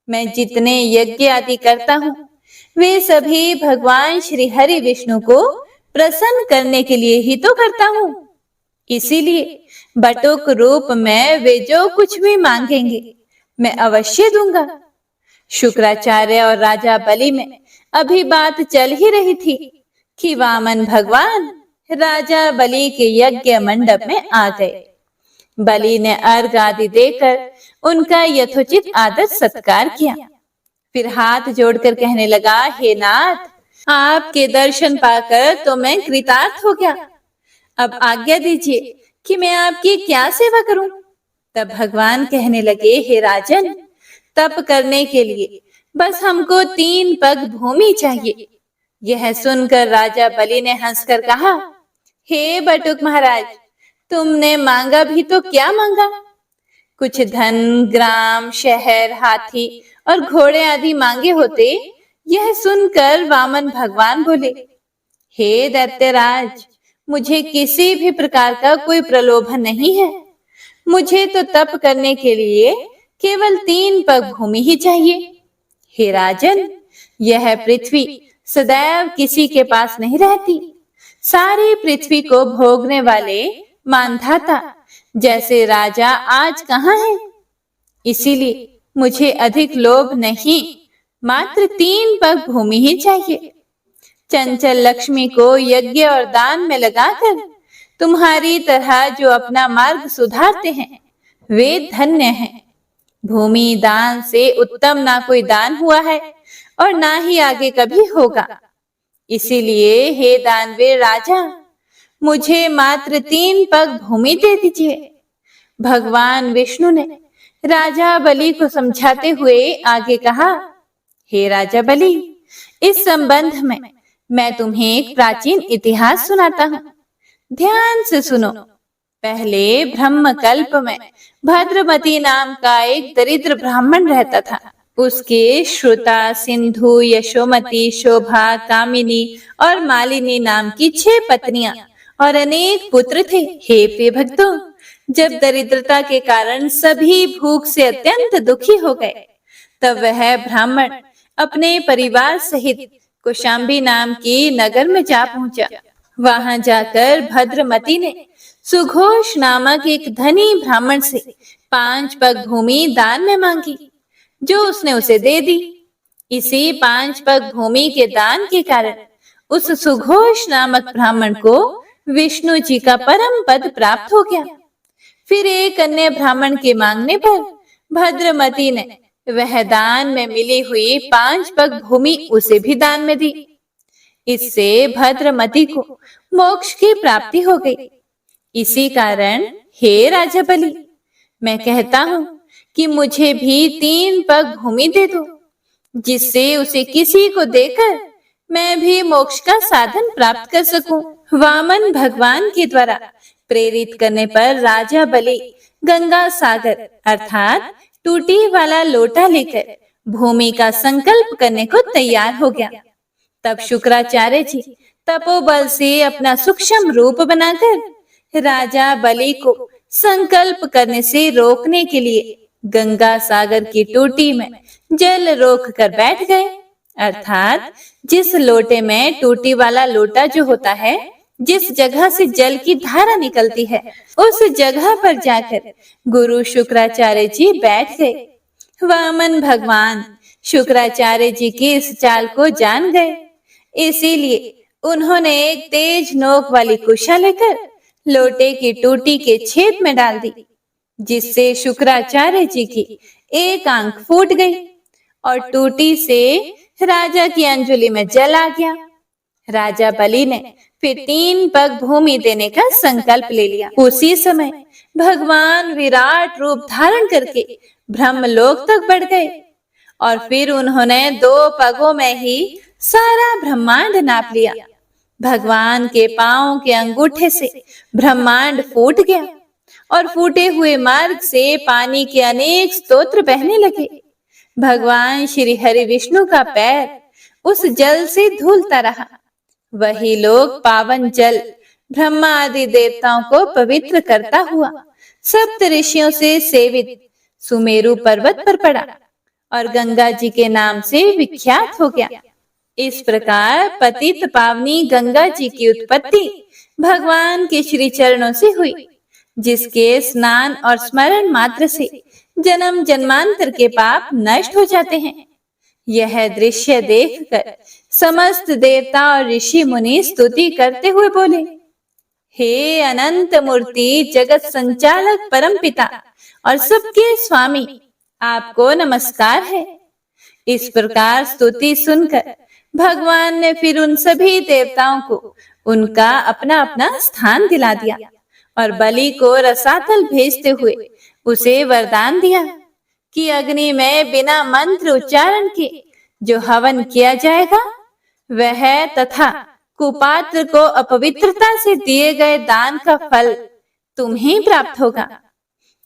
मैं जितने यज्ञ आदि करता हूँ, वे सभी भगवान श्री हरि विष्णु को प्रसन्न करने के लिए ही तो करता हूँ। इसीलिए बटुक रूप में वे जो कुछ भी मांगेंगे मैं अवश्य दूंगा। शुक्राचार्य और राजा बलि में अभी बात चल ही रही थी कि वामन भगवान राजा बलि के यज्ञ मंडप में आ गए। बलि ने अर्घ आदि देकर उनका यथोचित आदर सत्कार किया। फिर हाथ जोड़कर कहने लगा, हे नाथ, आपके दर्शन पाकर तो मैं कृतार्थ हो गया। अब आज्ञा दीजिए कि मैं आपकी क्या सेवा करूं? तब भगवान कहने लगे, हे राजन, तप करने के लिए बस हमको 3 पग भूमि चाहिए। यह सुनकर राजा बलि ने हंसकर कहा, हे बटुक महाराज, तुमने मांगा भी तो क्या मांगा? कुछ धन, ग्राम, शहर, हाथी और घोड़े आदि मांगे होते। यह सुनकर वामन भगवान बोले, हे दैत्यराज, मुझे किसी भी प्रकार का कोई प्रलोभन नहीं है। मुझे तो तप करने के लिए केवल 3 पग भूमि ही चाहिए। हे राजन, यह पृथ्वी सदैव किसी के पास नहीं रहती। सारी पृथ्वी को भोगने वाले मानधाता जैसे राजा आज कहाँ है? इसीलिए मुझे अधिक लोभ नहीं, मात्र 3 पग भूमि ही चाहिए। चंचल लक्ष्मी को यज्ञ और दान में लगाकर तुम्हारी तरह जो अपना मार्ग सुधारते हैं, वे धन्य हैं। भूमि दान से उत्तम ना कोई दान हुआ है और ना ही आगे कभी होगा। इसीलिए हे दानवीर राजा, मुझे मात्र 3 पग भूमि दे दीजिए। भगवान विष्णु ने राजा बलि को समझाते हुए आगे कहा, हे राजा बलि, इस संबंध में मैं तुम्हें एक प्राचीन इतिहास सुनाता हूँ। ध्यान से सुनो। पहले ब्रह्मकल्प में भद्रमती नाम का एक दरिद्र ब्राह्मण रहता था। उसके श्रुता, सिंधु, यशोमती, शोभा, कामिनी और मालिनी नाम की 6 पत्नियां और अनेक पुत्र थे। हे प्रिय भक्तों, जब दरिद्रता के कारण सभी भूख से अत्यंत दुखी हो गए, तब वह ब्राह्मण अपने परिवार सहित कौशाम्बी नाम की नगर में जा पहुंचा। वहां जाकर भद्रमती ने सुघोष नामक एक धनी ब्राह्मण से 5 पग भूमि दान में मांगी, जो उसने उसे दे दी। इसी 5 पग भूमि के दान के कारण उस सुघोष नामक ब्राह्मण को विष्णु जी का परम पद प्राप्त हो गया। फिर एक अन्य ब्राह्मण के मांगने पर भद्रमती ने वह दान में मिली हुई 5 पग भूमि उसे भी दान में दी। इससे भद्रमती को मोक्ष की प्राप्ति हो गई। इसी कारण हे राजा बलि, मैं कहता हूँ कि मुझे भी 3 पग भूमि दे दो, जिससे उसे किसी को देकर मैं भी मोक्ष का साधन प्राप्त कर सकूं। वामन भगवान के द्वारा प्रेरित करने पर राजा बलि गंगा सागर अर्थात टूटी वाला लोटा लेकर भूमि का संकल्प करने को तैयार हो गया। तब शुक्राचार्य जी तपोबल से अपना सूक्ष्म रूप बनाकर राजा बलि को संकल्प करने से रोकने के लिए गंगा सागर की टूटी में जल रोक कर बैठ गए। अर्थात जिस लोटे में टूटी वाला लोटा जो होता है, जिस जगह से जल की धारा निकलती है, उस जगह पर जाकर गुरु शुक्राचार्य जी बैठ गए। वामन भगवान शुक्राचार्य जी की इस चाल को जान गए, इसीलिए उन्होंने एक तेज नोक वाली कुशा लेकर लोटे की टूटी के छेद में डाल दी, जिससे शुक्राचार्य जी की एक आंख फूट गई और टूटी से राजा की अंजलि में जल आ गया। राजा बलि ने फिर 3 पग भूमि देने का संकल्प ले लिया। उसी समय भगवान विराट रूप धारण करके ब्रह्मलोक तक बढ़ गए और फिर उन्होंने 2 पगों में ही सारा ब्रह्मांड नाप लिया। भगवान के पांव के अंगूठे से ब्रह्मांड फूट गया और फूटे हुए मार्ग से पानी के अनेक स्तोत्र बहने लगे। भगवान श्री हरि विष्णु का पैर उस जल से धुलता रहा। वही लोग पावन जल ब्रह्मा आदि देवताओं को पवित्र करता हुआ सप्त ऋषियों से सेवित सुमेरु पर्वत पर पड़ा और गंगा जी के नाम से विख्यात हो गया। इस प्रकार पतित पावनी गंगा जी की उत्पत्ति भगवान के श्री चरणों से हुई, जिसके स्नान और स्मरण मात्र से जन्म जन्मांतर के पाप नष्ट हो जाते हैं। यह दृश्य देखकर समस्त देवता और ऋषि मुनि स्तुति करते हुए बोले, हे अनंत मूर्ति, जगत संचालक परम पिता और सबके स्वामी, आपको नमस्कार है। इस प्रकार स्तुति सुनकर भगवान ने फिर उन सभी देवताओं को उनका अपना अपना स्थान दिला दिया और बलि को रसातल भेजते हुए उसे वरदान दिया कि अग्नि में बिना मंत्र उच्चारण के जो हवन किया जाएगा, वह तथा कुपात्र को अपवित्रता से दिए गए दान का फल तुम्हें प्राप्त होगा।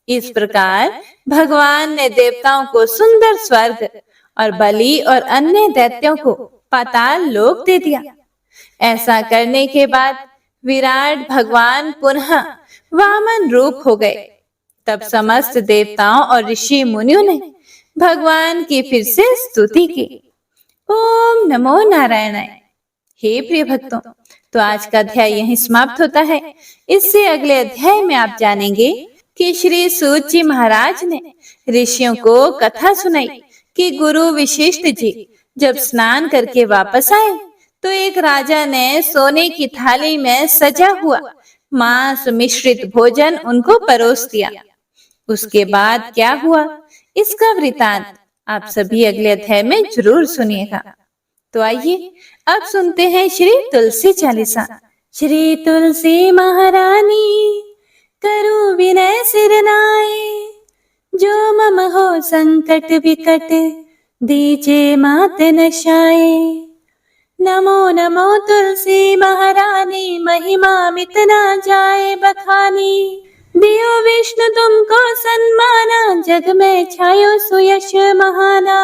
इस प्रकार भगवान ने देवताओं को सुंदर स्वर्ग और बलि और अन्य दैत्यों को पाताल लोक दे दिया। ऐसा करने के बाद विराट भगवान पुनः वामन रूप हो गए। तब समस्त देवताओं और ऋषि मुनियों ने भगवान की फिर से स्तुति की। ओम नमो नारायणाय। हे प्रिय भक्तों, तो आज का अध्याय यहीं समाप्त होता है। इससे अगले अध्याय में आप जानेंगे कि श्री सूत जी महाराज ने ऋषियों को कथा सुनाई कि गुरु वशिष्ठ जी जब स्नान करके वापस आए तो एक राजा ने सोने की थाली में सजा हुआ मांस मिश्रित भोजन उनको परोस दिया। उसके बाद क्या हुआ, इसका वृतांत आप सभी अगले अध्याय में जरूर सुनिएगा। तो आइए अब सुनते हैं श्री तुलसी चालीसा। श्री तुलसी महारानी करूं विनय सिर नाए, जो मम हो संकट विकट दीजे मात नशाए। नमो नमो तुलसी महारानी, महिमा मिट ना जाए बखानी। दियो विष्णु तुमको सन्माना, जग में छायो सुयश महाना।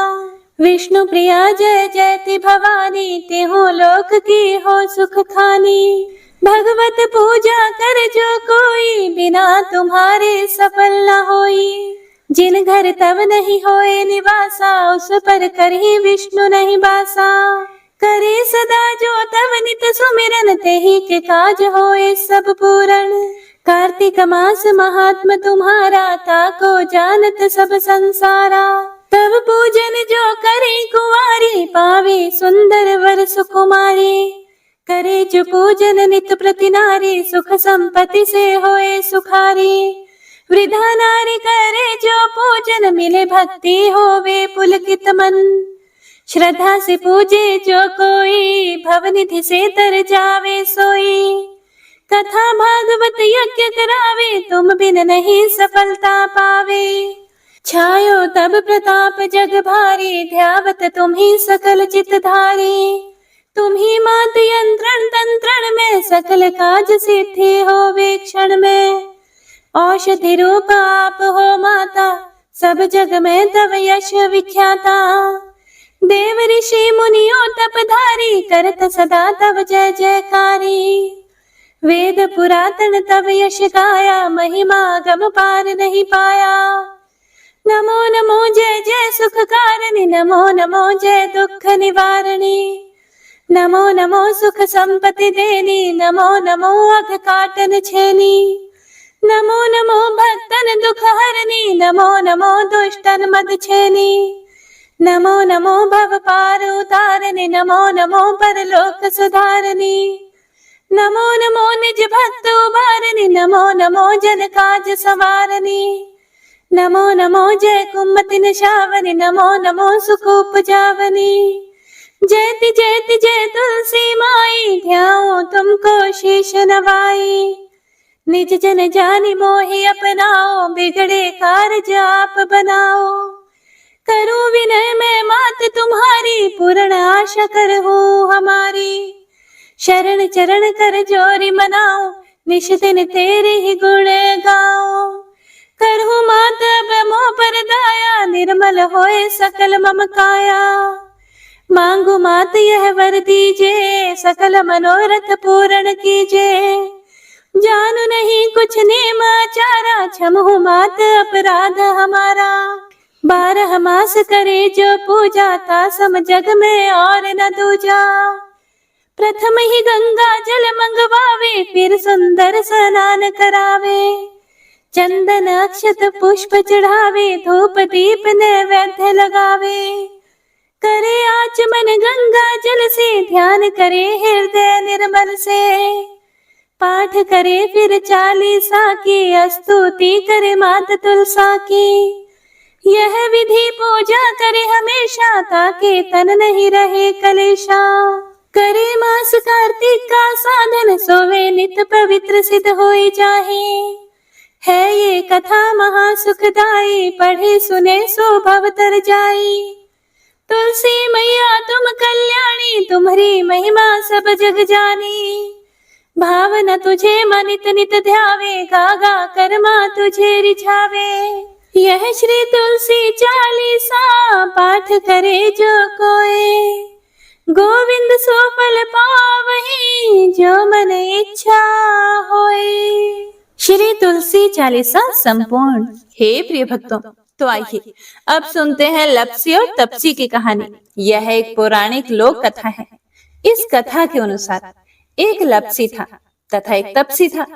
विष्णु प्रिया जय जयति भवानी, तेहो लोक की हो सुख खानी। भगवत पूजा कर जो कोई, बिना तुम्हारे सफल न होई। जिन घर तब नहीं होए निवासा, उस पर करही विष्णु नहीं बासा। करे सदा जो तब नित सुमिरन, तेहि के काज होए सब पूरण। कार्तिक मास महात्म तुम्हारा, ताको जानत सब संसारा। तब पूजन जो करे कुंवारी, पावे सुंदर वर सुकुमारी। करे जो पूजन नित प्रति नारी, सुख संपत्ति से होए सुखारी। वृद्धा नारी करे जो पूजन, मिले भक्ति होवे पुलकित मन। श्रद्धा से पूजे जो कोई, भवनिधि से तर जावे सोई। कथा भागवत यज्ञ करावे, तुम बिन नहीं सफलता पावे। छायो तब प्रताप जग भारी, ध्यावत तुम्ही सकल चित धारी। तुम्ही मात यंत्रण तंत्रण में, सकल काज सिद्धि होवे क्षण में। औषधि रूप आप हो माता, सब जग में तव यश विख्याता। देव ऋषि मुनियों तपधारी, करत सदा तव जय जयकारी। वेद पुरातन तव यश गाया, महिमा गम पार नहीं पाया। नमो नमो जय जय सुख कारणी, नमो नमो जय दुख निवारणी। नमो नमो सुख संपत्ति देनी, नमो नमो अघ काटन छेनी। नमो नमो भक्तन दुख हरनी, नमो नमो दुष्टन मद छेनी। नमो नमो भव पार उतारनी, नमो नमो परलोक सुधारनी। नमो नमो निज भक्त उबारनी, नमो नमो जन काज सवारनी। नमो नमो जय कुमति निशावनी, नमो नमो सुख उपजावनी। जयति जयति जय तुलसी माई, ध्याओ तुमको शीश नवाई। निज जन जानि मोहि अपनाओ, बिगड़े कारज आप बनाओ। करूं विनय में मात तुम्हारी, पूर्ण आशा करहूं हमारी। शरण चरण कर जोरी मनाओ, निश दिन तेरे ही गुण गाओ। करहूं मात अब मोह पर दाया, निर्मल होए सकल मम काया। मांगू मात यह वर दीजे, सकल मनोरथ पूर्ण कीजे। जानू नहीं कुछ नेम आचारा, क्षमहु मात अपराध हमारा। 12 मास करे जो पूजा, ता सम जग में और न दूजा। प्रथम ही गंगा जल मंगवावे, फिर सुंदर स्नान करावे। चंदन अक्षत पुष्प चढ़ावे, धूप दीप नैवेद्य लगावे। करे आचमन गंगा जल से, ध्यान करे हृदय निर्मल से। पाठ करे फिर 40 की, स्तुति करे मात तुलसा की। यह विधि पूजा करे हमेशा, ताके तन नहीं रहे कलेशा। करे मास कार्तिक का साधन, सोवे नित पवित्र सिद्ध होई जाहे। है ये कथा महा सुखदाई, पढ़े सुने सो भव तर जाई। तुलसी मैया तुम कल्याणी, तुम्हारी महिमा सब जग जानी। भावना तुझे मनित नित ध्यावे, गागा कर्मा तुझे रिझावे। यह श्री तुलसी 40 पाठ करे जो कोई, गोविंद सो फल पावहि, जो मन इच्छा होए। श्री तुलसी 40 संपूर्ण। हे प्रिय भक्तों, तो आइए अब सुनते हैं लप्सी और तपसी की कहानी। यह एक पौराणिक लोक कथा है। इस कथा के अनुसार एक लप्सी था तथा एक तपसी था।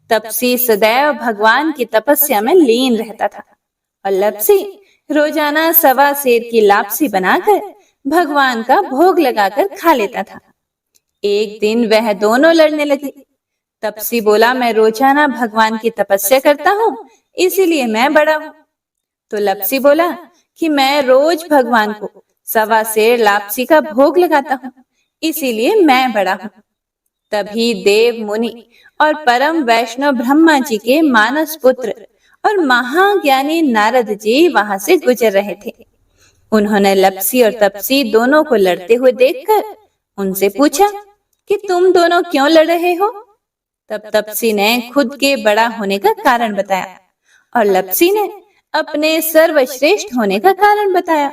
तपसी सदैव भगवान की तपस्या में लीन रहता था और लप्सी रोजाना 1.25 सेर की लापसी बनाकर भगवान का भोग लगाकर खा लेता था। एक दिन वह दोनों लड़ने लगे। तपसी बोला, मैं रोजाना भगवान की तपस्या करता हूँ, इसीलिए मैं बड़ा हूँ। तो लप्सी बोला कि मैं रोज भगवान को 1.25 सेर लापसी का भोग लगाता हूँ, इसीलिए मैं बड़ा हूँ। तभी देव मुनि और परम वैष्णव ब्रह्मा जी के मानस पुत्र और महाज्ञानी नारद जी वहां से गुजर रहे थे। उन्होंने लपसी और तपसी दोनों को लड़ते हुए देखकर उनसे पूछा कि तुम दोनों क्यों लड़ रहे हो। तब तपसी ने खुद के बड़ा होने का कारण बताया और लपसी ने अपने सर्वश्रेष्ठ होने का कारण बताया।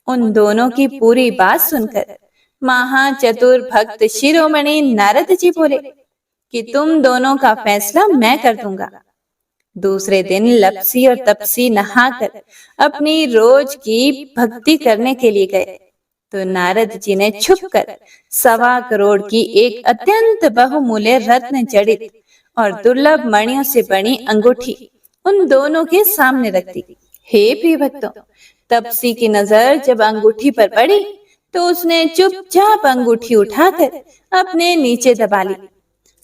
उन दोनों की पूरी बात सुनकर महाचतुर भक्त शिरोमणि नारद जी बोले कि तुम दोनों का फैसला मैं कर दूंगा। दूसरे दिन लपसी और तपसी नहाकर अपनी रोज की भक्ति करने के लिए गए तो नारद जी ने छुपकर 1.25 करोड़ की एक अत्यंत बहुमूल्य रत्न जड़ित और दुर्लभ मणियों से बनी अंगूठी उन दोनों के सामने रख दी। हे प्रिय भक्तों, तपसी की नजर जब अंगूठी पर पड़ी तो उसने चुपचाप अंगूठी उठाकर अपने नीचे दबा ली।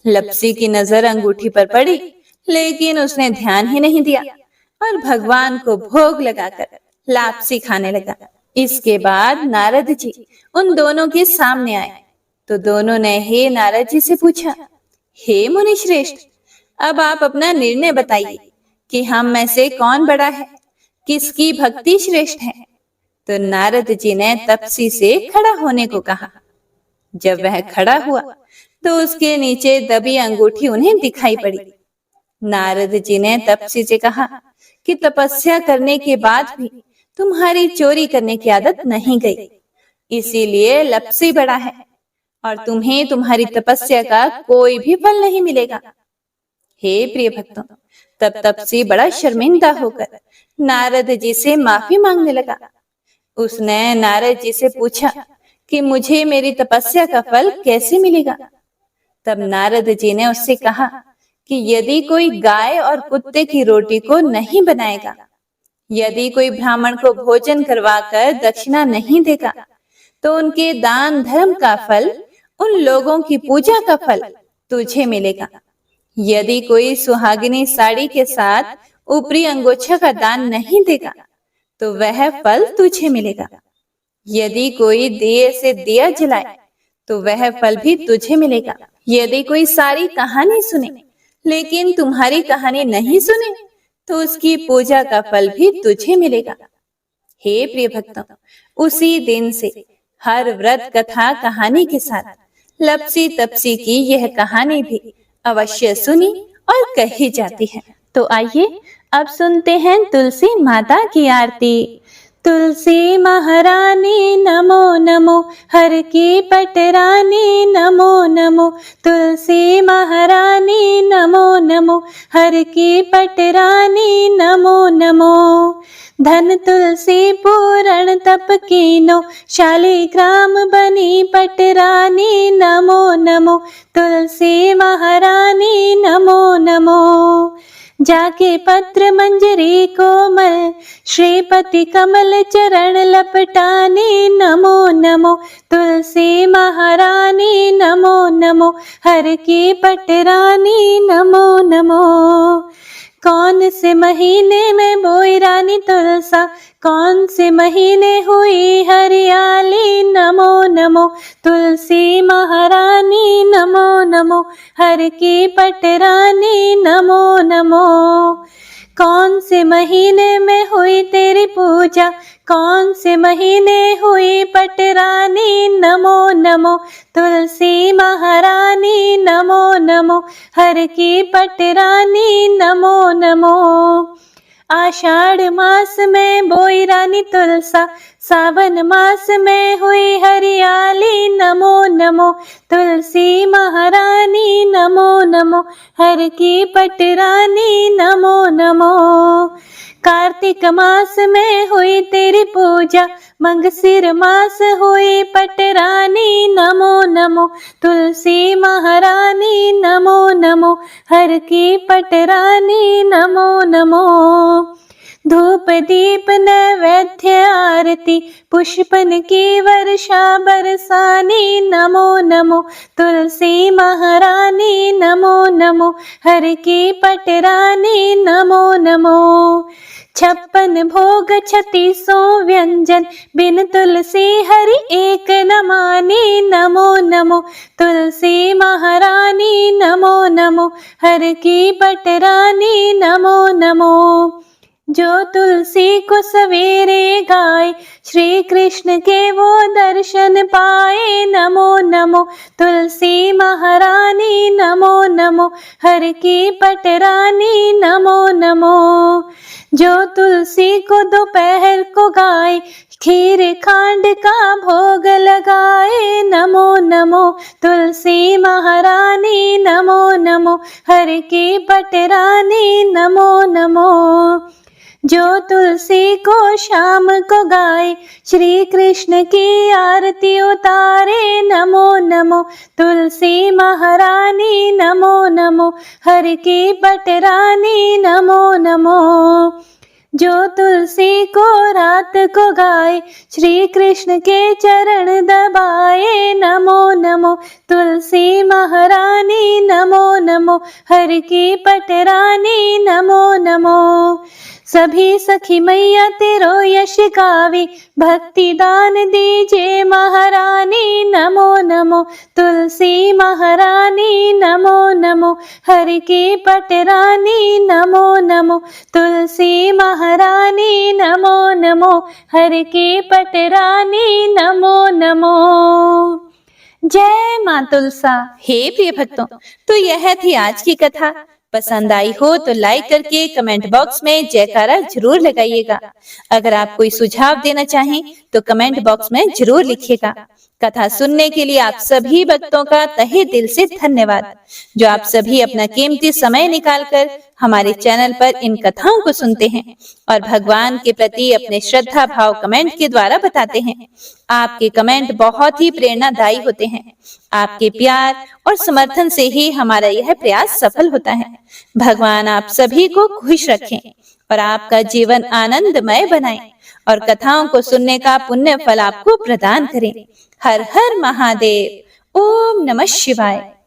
लपसी की नजर अंगूठी पर पड़ी लेकिन उसने ध्यान ही नहीं दिया और भगवान को भोग लगाकर लापसी खाने लगा। इसके बाद नारद जी उन दोनों के सामने आए तो दोनों ने हे नारद जी से पूछा, हे मुनि श्रेष्ठ, अब आप अपना निर्णय बताइए कि हम में से कौन बड़ा है, किसकी भक्ति श्रेष्ठ है। तो नारद जी ने तपसी से खड़ा होने को कहा। जब वह खड़ा हुआ तो उसके नीचे दबी अंगूठी उन्हें दिखाई पड़ी। नारद जी ने तपसी से कहा कि तपस्या करने के बाद भी तुम्हारी चोरी करने की आदत नहीं गई, इसीलिए लपसी बड़ा है और तुम्हें तुम्हारी तपस्या का कोई भी फल नहीं मिलेगा। हे प्रिय भक्तों, तब तपसी बड़ा शर्मिंदा होकर नारद जी से माफी मांगने लगा। उसने नारद जी से पूछा कि मुझे मेरी तपस्या का फल कैसे मिलेगा। तब नारद जी ने उससे कहा कि यदि कोई गाय और कुत्ते की रोटी को नहीं बनाएगा, यदि कोई ब्राह्मण को भोजन करवाकर दक्षिणा नहीं देगा, तो उनके दान धर्म का फल, उन लोगों की पूजा का फल तुझे मिलेगा। यदि कोई सुहागिनी साड़ी के साथ ऊपरी अंगोछा का दान नहीं देगा तो वह फल तुझे मिलेगा। यदि कोई दिए से दिया जलाए तो वह फल भी तुझे मिलेगा। यदि कोई सारी कहानी सुने लेकिन तुम्हारी कहानी नहीं सुने तो उसकी पूजा का फल भी तुझे मिलेगा। हे प्रिय भक्तों, उसी दिन से हर व्रत कथा कहानी के साथ लपसी तपसी की यह कहानी भी अवश्य सुनी और कही जाती है। तो आइए अब सुनते हैं तुलसी माता की आरती। तुलसी महारानी नमो नमो, हर की पटरानी नमो नमो। तुलसी महारानी नमो नमो, हर की पटरानी नमो नमो। धन तुलसी पूरण तप कीनो, शालिग्राम बनी पटरानी नमो नमो। तुलसी महारानी नमो नमो। जाके पत्र मंजरी कोमल, श्रीपति कमल चरण लपटानी नमो नमो। तुलसी महारानी नमो नमो, हर की पटरानी नमो नमो। कौन से महीने में बोई रानी तुलसा, कौन से महीने हुई हरियाली नमो नमो। तुलसी महारानी नमो नमो, हर की पटरानी नमो नमो। कौन से महीने में हुई तेरी पूजा, कौन से महीने हुई पटरानी नमो नमो। तुलसी महारानी नमो नमो, हर की पटरानी नमो नमो। आषाढ़ मास में बोई रानी तुलसा, सावन मास में हुई हरियाली नमो नमो। तुलसी महारानी नमो नमो, हर की पटरानी नमो नमो। कार्तिक मास में हुई तेरी पूजा, मंगसिर मास हुई पटरानी नमो नमो। तुलसी महारानी नमो नमो, हर की पटरानी नमो नमो। धूप दीप नैवेद्य आरती, पुष्पन की वर्षा बरसानी नमो नमो। तुलसी महारानी नमो नमो, हर की पटरानी नमो नमो। 56 भोग 3600 व्यंजन, बिन तुलसी हरि एक न मानी। नमो नमो तुलसी महारानी, नमो नमो हर की पटरानी, नमो नमो। जो तुलसी को सवेरे गाए, श्री कृष्ण के वो दर्शन पाए। नमो नमो तुलसी महारानी, नमो नमो हर की पटरानी, नमो नमो। जो तुलसी को दोपहर को गाए, खीर खांड का भोग लगाए। नमो नमो तुलसी महारानी, नमो नमो हर की पटरानी, नमो नमो। जो तुलसी को शाम को गाए, श्री कृष्ण की आरती उतारे। नमो नमो तुलसी महारानी, नमो नमो हर की पटरानी, नमो नमो। जो तुलसी को रात को गाए, श्री कृष्ण के चरण दबाए। नमो नमो तुलसी महारानी, नमो नमो हर की पटरानी, नमो नमो। सभी सखी मैया तेरो यश गावे, भक्ति दान दीजे महारानी। नमो नमो तुलसी महारानी, नमो नमो हर की पटरानी, नमो नमो तुलसी महारानी, नमो नमो हर की पटरानी, नमो नमो। जय मां तुलसा। हे प्रिय भक्तों, तो यह थी आज की कथा। पसंद आई हो तो लाइक करके कमेंट बॉक्स में जयकारा जरूर लगाइएगा। अगर आप कोई सुझाव देना चाहें तो कमेंट बॉक्स में जरूर लिखिएगा। कथा सुनने के लिए आप सभी भक्तों का तहे दिल से धन्यवाद, जो आप सभी अपना कीमती समय निकालकर हमारे चैनल पर इन कथाओं को सुनते हैं और भगवान के प्रति अपने श्रद्धा भाव कमेंट के द्वारा बताते हैं। आपके कमेंट बहुत ही प्रेरणादायी होते हैं। आपके प्यार और समर्थन से ही हमारा यह प्रयास सफल होता है। भगवान आप सभी को खुश रखें और आपका जीवन आनंदमय बनाए और कथाओं को सुनने का पुण्य फल आपको प्रदान करें। हर हर महादेव। ओम नमः शिवाय।